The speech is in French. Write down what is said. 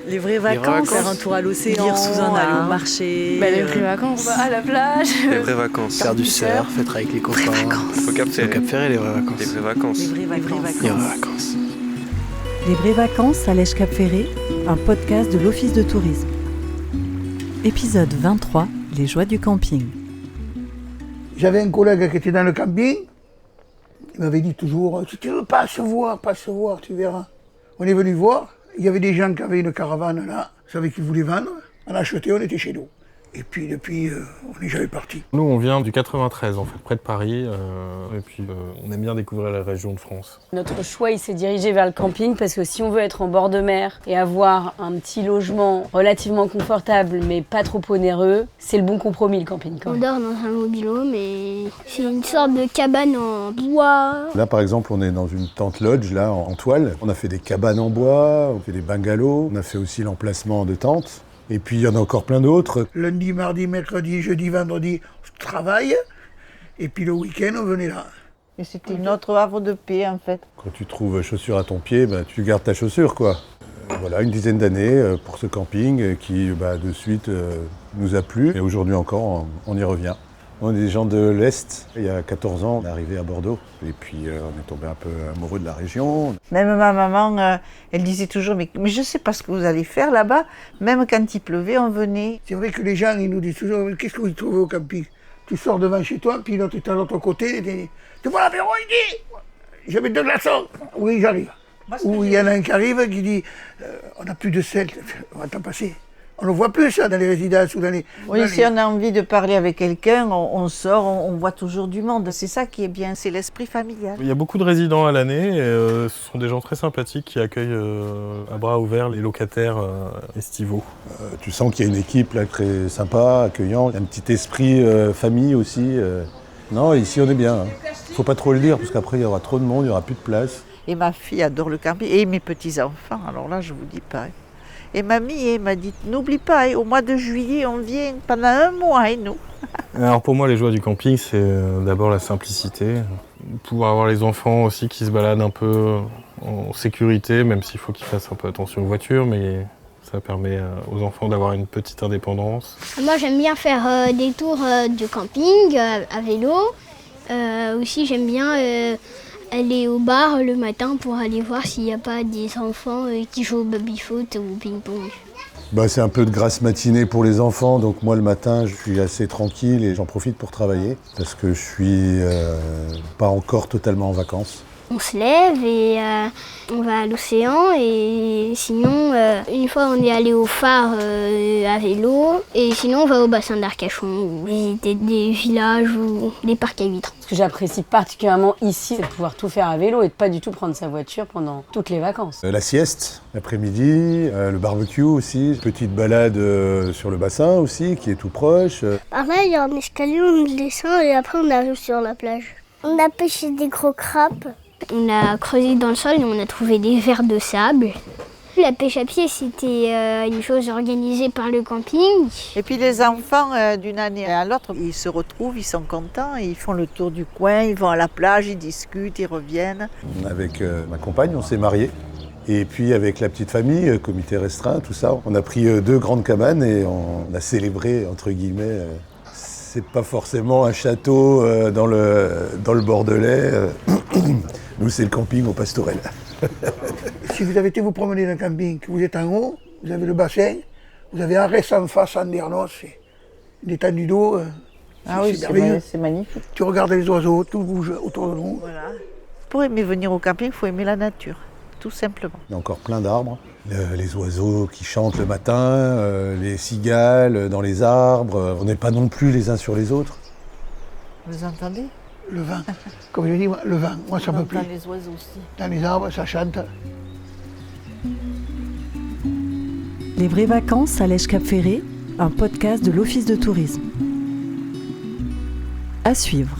Les vraies vacances, faire un tour à l'océan, lire sous un aller au marché. Les vraies vacances. On va à la plage. Les vraies vacances. Faire du surf, être avec les copains. Vraies vacances. Au Cap C'est au Cap Ferré, les vraies vacances. Les vraies vacances. Les vraies vacances. Les vraies vacances. Les vraies vacances à l'Èche Cap Ferré, un podcast de l'Office de tourisme. Épisode 23, les joies du camping. J'avais un collègue qui était dans le camping, il m'avait dit toujours « Si tu veux pas se voir, tu verras ». On est venu voir, il y avait des gens qui avaient une caravane là, ils savaient qu'ils voulaient vendre, on a acheté, on était chez nous. Et puis depuis, on n'est jamais parti. Nous, on vient du 93, en fait, près de Paris. Et puis, on aime bien découvrir la région de France. Notre choix, il s'est dirigé vers le camping parce que si on veut être en bord de mer et avoir un petit logement relativement confortable mais pas trop onéreux, c'est le bon compromis, le camping. Quand On même. dort dans un mobil-home et c'est une sorte de cabane en bois. Là, par exemple, on est dans une tente lodge, là, en toile. On a fait des cabanes en bois, on fait des bungalows. On a fait aussi l'emplacement de tentes. Et puis, il y en a encore plein d'autres. Lundi, mardi, mercredi, jeudi, vendredi, on travaille. Et puis le week-end, on venait là. Et c'était notre havre de paix, en fait. Quand tu trouves chaussure à ton pied, tu gardes ta chaussure, quoi. Voilà, une dizaine d'années pour ce camping qui, de suite, nous a plu. Et aujourd'hui encore, on y revient. On est des gens de l'Est. Il y a 14 ans, on est arrivé à Bordeaux. Et puis, on est tombé un peu amoureux de la région. Même ma maman, elle disait toujours, mais je sais pas ce que vous allez faire là-bas. Même quand il pleuvait, on venait. C'est vrai que les gens, ils nous disent toujours « Qu'est-ce que vous trouvez au camping ?» Tu sors devant chez toi, puis l'autre est à l'autre côté. Tu vois l'apéro, il dit « J'avais 2 glaçons. » Oui, j'arrive. Ou il y en a un qui arrive qui dit « On n'a plus de sel. » On va t'en passer. On ne voit plus ça dans les résidences ou dans les... Oui, si on a envie de parler avec quelqu'un, on sort, on voit toujours du monde. C'est ça qui est bien, c'est l'esprit familial. Il y a beaucoup de résidents à l'année. Et, ce sont des gens très sympathiques qui accueillent à bras ouverts les locataires estivaux. Tu sens qu'il y a une équipe là, très sympa, accueillante. Un petit esprit famille aussi. Non, ici, on est bien. Faut pas trop le dire, parce qu'après, il y aura trop de monde, il n'y aura plus de place. Et ma fille adore le camping, et mes petits-enfants. Alors là, je vous dis pas. Et mamie m'a dit, n'oublie pas, au mois de juillet, on vient pendant 1 mois, et nous. Alors pour moi, les joies du camping, c'est d'abord la simplicité. Pouvoir avoir les enfants aussi qui se baladent un peu en sécurité, même s'il faut qu'ils fassent un peu attention aux voitures, mais ça permet aux enfants d'avoir une petite indépendance. Moi, j'aime bien faire des tours de camping à vélo. Aussi, j'aime bien aller au bar le matin pour aller voir s'il n'y a pas des enfants qui jouent au baby-foot ou au ping-pong. C'est un peu de grasse matinée pour les enfants, donc moi le matin je suis assez tranquille et j'en profite pour travailler parce que je suis pas encore totalement en vacances. On se lève et on va à l'océan et sinon, une fois on est allé au phare à vélo et sinon on va au bassin d'Arcachon ou visiter des villages ou des parcs à huîtres. Ce que j'apprécie particulièrement ici, c'est de pouvoir tout faire à vélo et de pas du tout prendre sa voiture pendant toutes les vacances. La sieste, l'après-midi, le barbecue aussi, petite balade sur le bassin aussi qui est tout proche. Par là il y a un escalier, on descend et après on arrive sur la plage. On a pêché des gros crabes. On a creusé dans le sol et on a trouvé des vers de sable. La pêche à pied, c'était une chose organisée par le camping. Et puis les enfants, d'une année à l'autre, ils se retrouvent, ils sont contents, ils font le tour du coin, ils vont à la plage, ils discutent, ils reviennent. Avec ma compagne, on s'est mariés. Et puis avec la petite famille, comité restreint, tout ça, on a pris 2 grandes cabanes et on a célébré, entre guillemets, c'est pas forcément un château dans le Bordelais. Nous, c'est le camping au Pastorel. Si vous avez été vous promener dans un camping, que vous êtes en haut, vous avez le bassin, vous avez Arès en face, Andernos, c'est une étendue d'eau. Ah oui, c'est magnifique. Tu regardes les oiseaux, tout bouge autour de nous. Voilà. Pour aimer venir au camping, il faut aimer la nature, tout simplement. Il y a encore plein d'arbres. Les oiseaux qui chantent le matin, les cigales dans les arbres. On n'est pas non plus les uns sur les autres. Vous entendez ? Le vent, comme je dis, le vent, moi ça me plaît. Dans les oiseaux aussi. Dans les arbres, ça chante. Les vraies vacances à l'Èche Cap Ferré, un podcast de l'Office de tourisme. À suivre.